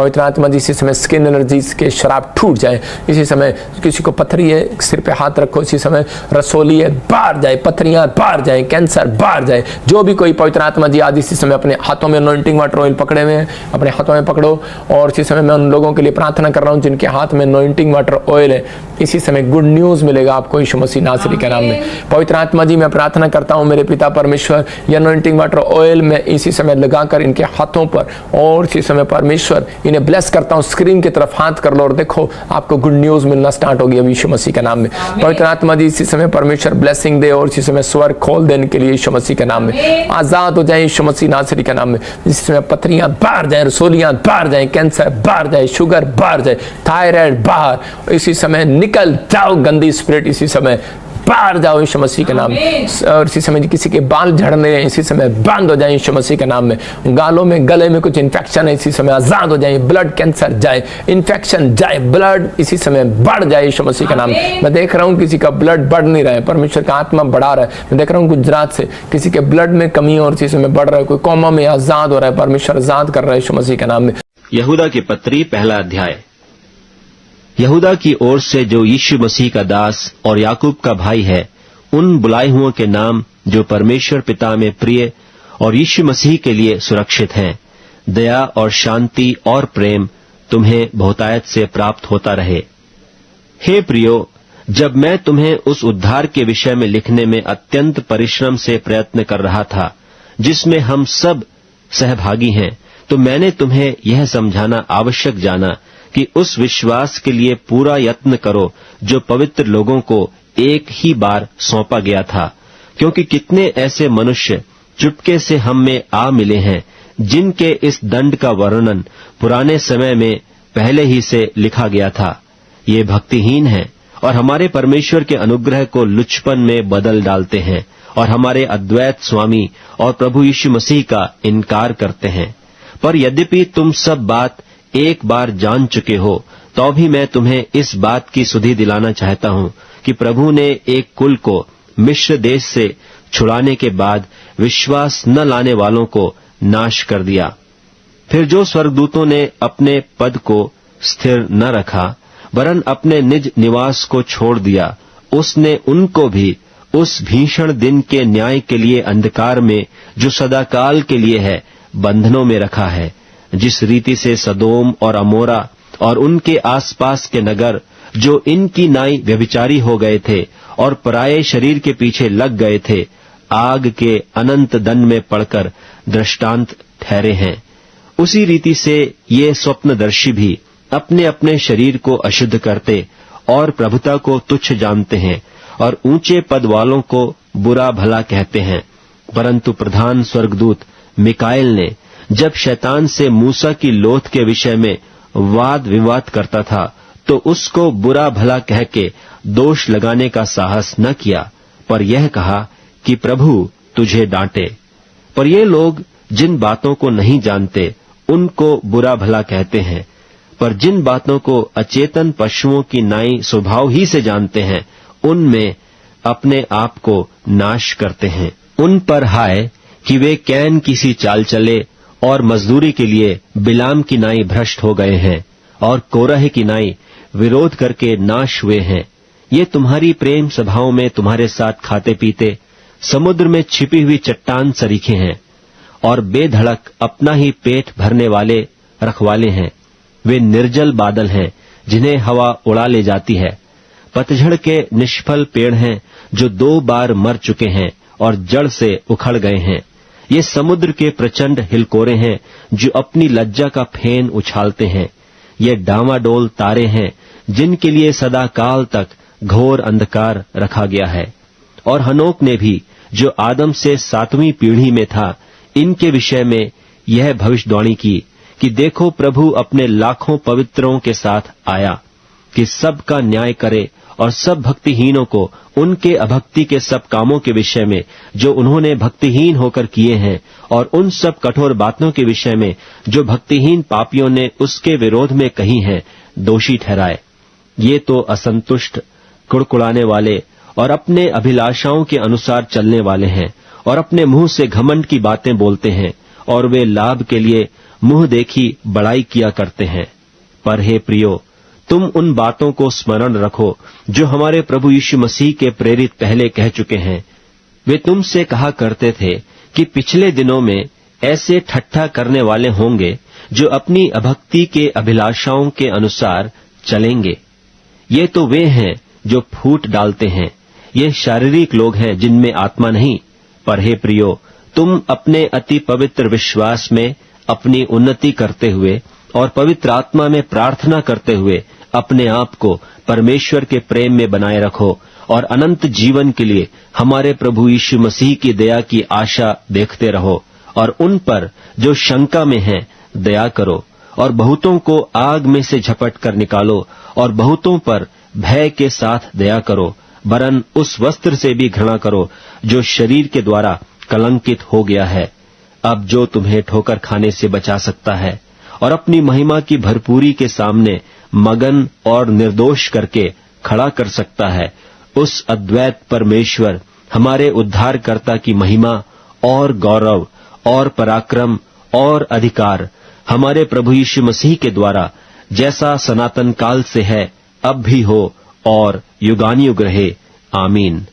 पवित्र आत्मा जी इसी समय स्किन एलर्जीज के शराब टूट जाए। इसी समय किसी को पथरी है, सिर पे हाथ रखो, इसी समय रसोली है बाहर जाए, पथरियां बाहर जाए, कैंसर बाहर जाए। जो भी कोई पवित्र आत्मा जी आज इसी समय अपने हाथों में अनॉइंटिंग वाटर ऑयल पकड़े हुए हैं, अपने हाथों में पकड़ो। और इसी समय मैं उन लोगों के लिए प्रार्थना कर रहा हूं जिनके हाथ में अनॉइंटिंग वाटर ऑयल है, इसी समय गुड न्यूज मिलेगा आपको यीशु मसीह नासरी के नाम में। पवित्र आत्मा जी मैं प्रार्थना करता हूं मेरे पिता परमेश्वर, ये अनॉइंटिंग वाटर ऑयल में इसी समय लगाकर इनके हाथों पर, और इसी समय परमेश्वर इन्हें ब्लेस करता हूं। स्क्रीन की तरफ हाथ कर लो और देखो आपको गुड न्यूज मिलना स्टार्ट होगी अभी यीशु मसीह के नाम में। पवित्र आत्मा जी इसी समय परमेश्वर ब्लेसिंग दे और इसी समय स्वर खोल देने के लिए यीशु मसीह के नाम में आजाद हो जाए यीशु मसीह नासरी के नाम में। इसी समय पथरियां बाहर जाए, रसोलियां बाहर जाए, कैंसर बाहर जाए, शुगर बाहर जाए, थायराइड बाहर। इसी समय निकल जाओ गंदी स्पिरिट, इसी समय बाहर जाओ यीशु मसीह के नाम में। और इसी समय किसी के बाल झड़ने हैं, इसी समय बंद हो जाए यीशु मसीह के नाम में। गालों में गले में कुछ इन्फेक्शन है, इसी समय आजाद हो जाए। ब्लड कैंसर जाए, इन्फेक्शन जाए, ब्लड इसी समय बढ़ जाए यीशु मसीह के नाम में। मैं देख रहा हूँ किसी का ब्लड बढ़ नहीं रहा है, परमेश्वर का आत्मा बढ़ा रहा है। मैं देख रहा हूँ गुजरात से किसी के ब्लड में कमी और इसी समय बढ़ रहा है, कोई कोमा में आजाद हो रहा है, परमेश्वर आजाद कर रहा है यीशु मसीह के नाम में। यहूदा की पत्री पहला अध्याय। यहूदा की ओर से जो यीशु मसीह का दास और याकूब का भाई है, उन बुलाए हुओं के नाम जो परमेश्वर पिता में प्रिय और यीशु मसीह के लिए सुरक्षित हैं, दया और शांति और प्रेम तुम्हें बहुतायत से प्राप्त होता रहे। हे प्रियो, जब मैं तुम्हें उस उद्धार के विषय में लिखने में अत्यंत परिश्रम से प्रयत्न कर रहा था जिसमें हम सब सहभागी हैं, तो मैंने तुम्हें यह समझाना आवश्यक जाना कि उस विश्वास के लिए पूरा यत्न करो जो पवित्र लोगों को एक ही बार सौंपा गया था, क्योंकि कितने ऐसे मनुष्य चुपके से हम में आ मिले हैं जिनके इस दंड का वर्णन पुराने समय में पहले ही से लिखा गया था। ये भक्तिहीन हैं और हमारे परमेश्वर के अनुग्रह को लुचपन में बदल डालते हैं और हमारे अद्वैत स्वामी और प्रभु यीशु मसीह का इनकार करते हैं। पर यद्यपि तुम सब बात एक बार जान चुके हो, तो भी मैं तुम्हें इस बात की सुधि दिलाना चाहता हूं कि प्रभु ने एक कुल को मिस्र देश से छुड़ाने के बाद विश्वास न लाने वालों को नाश कर दिया। फिर जो स्वर्गदूतों ने अपने पद को स्थिर न रखा वरन अपने निज निवास को छोड़ दिया, उसने उनको भी उस भीषण दिन के न्याय के लिए अंधकार में जो सदाकाल के लिए है बंधनों में रखा है। जिस रीति से सदोम और अमोरा और उनके आसपास के नगर जो इनकी नाई व्यभिचारी हो गए थे और पराये शरीर के पीछे लग गए थे, आग के अनंत दंड में पड़कर दृष्टांत ठहरे हैं, उसी रीति से ये स्वप्नदर्शी भी अपने अपने शरीर को अशुद्ध करते और प्रभुता को तुच्छ जानते हैं और ऊंचे पद वालों को बुरा भला कहते हैं। परंतु प्रधान स्वर्गदूत मिकाएल ने जब शैतान से मूसा की लोथ के विषय में वाद विवाद करता था, तो उसको बुरा भला कह के दोष लगाने का साहस न किया, पर यह कहा कि प्रभु तुझे डांटे। पर ये लोग जिन बातों को नहीं जानते उनको बुरा भला कहते हैं, पर जिन बातों को अचेतन पशुओं की नाई स्वभाव ही से जानते हैं, उनमें अपने आप को नाश करते हैं। उन पर हाय कि वे कैन की सी चाल चले और मजदूरी के लिए बिलाम की नाई भ्रष्ट हो गए हैं और कोरह की नाई विरोध करके नाश हुए हैं। ये तुम्हारी प्रेम सभाओं में तुम्हारे साथ खाते पीते समुद्र में छिपी हुई चट्टान सरीखे हैं और बेधड़क अपना ही पेट भरने वाले रखवाले हैं। वे निर्जल बादल हैं जिन्हें हवा उड़ा ले जाती है। पतझड़ के निष्फल पेड़ हैं जो 2 बार मर चुके हैं और जड़ से उखड़ गए हैं। ये समुद्र के प्रचंड हिलकोरे हैं जो अपनी लज्जा का फेन उछालते हैं। ये डामाडोल तारे हैं जिनके लिए सदा काल तक घोर अंधकार रखा गया है। और हनोक ने भी जो आदम से 7वीं पीढ़ी में था, इनके विषय में यह भविष्यवाणी की कि देखो प्रभु अपने लाखों पवित्रों के साथ आया कि सबका न्याय करे और सब भक्तिहीनों को उनके अभक्ति के सब कामों के विषय में जो उन्होंने भक्तिहीन होकर किए हैं और उन सब कठोर बातों के विषय में जो भक्तिहीन पापियों ने उसके विरोध में कही हैं, दोषी ठहराए। ये तो असंतुष्ट, कुड़कुड़ाने वाले और अपने अभिलाषाओं के अनुसार चलने वाले हैं और अपने मुंह से घमंड की बातें बोलते हैं और वे लाभ के लिए मुंह देखी बड़ाई किया करते हैं। पर हे प्रियो, तुम उन बातों को स्मरण रखो जो हमारे प्रभु यीशु मसीह के प्रेरित पहले कह चुके हैं। वे तुमसे कहा करते थे कि पिछले दिनों में ऐसे ठट्ठा करने वाले होंगे जो अपनी अभक्ति के अभिलाषाओं के अनुसार चलेंगे। ये तो वे हैं जो फूट डालते हैं, ये शारीरिक लोग हैं जिनमें आत्मा नहीं। पर हे प्रियो, तुम अपने अति पवित्र विश्वास में अपनी उन्नति करते हुए और पवित्र आत्मा में प्रार्थना करते हुए अपने आप को परमेश्वर के प्रेम में बनाए रखो और अनंत जीवन के लिए हमारे प्रभु यीशु मसीह की दया की आशा देखते रहो। और उन पर जो शंका में हैं दया करो, और बहुतों को आग में से झपट कर निकालो, और बहुतों पर भय के साथ दया करो, वरन उस वस्त्र से भी घृणा करो जो शरीर के द्वारा कलंकित हो गया है। अब जो तुम्हें ठोकर खाने से बचा सकता है और अपनी महिमा की भरपूरी के सामने मगन और निर्दोष करके खड़ा कर सकता है, उस अद्वैत परमेश्वर हमारे उद्धारकर्ता की महिमा और गौरव और पराक्रम और अधिकार हमारे प्रभु यीशु मसीह के द्वारा जैसा सनातन काल से है, अब भी हो और युगानुयुग रहे। आमीन।